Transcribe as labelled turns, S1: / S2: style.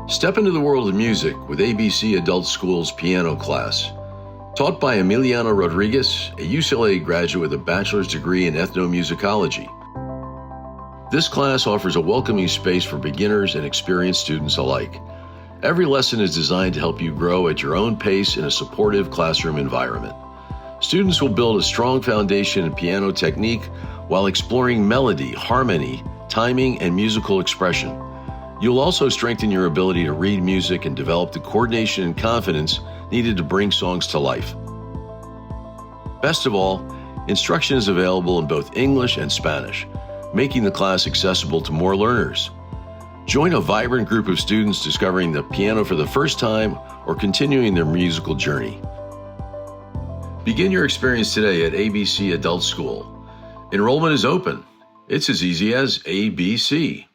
S1: Step into the world of music with ABC Adult School's piano class. Taught by Emiliano Rodriguez, a UCLA graduate with a bachelor's degree in ethnomusicology. This class offers a welcoming space for beginners and experienced students alike. Every lesson is designed to help you grow at your own pace in a supportive classroom environment. Students will build a strong foundation in piano technique while exploring melody, harmony, timing, and musical expression. You'll also strengthen your ability to read music and develop the coordination and confidence needed to bring songs to life. Best of all, instruction is available in both English and Spanish, making the class accessible to more learners. Join a vibrant group of students discovering the piano for the first time or continuing their musical journey. Begin your experience today at ABC Adult School. Enrollment is open. It's as easy as ABC.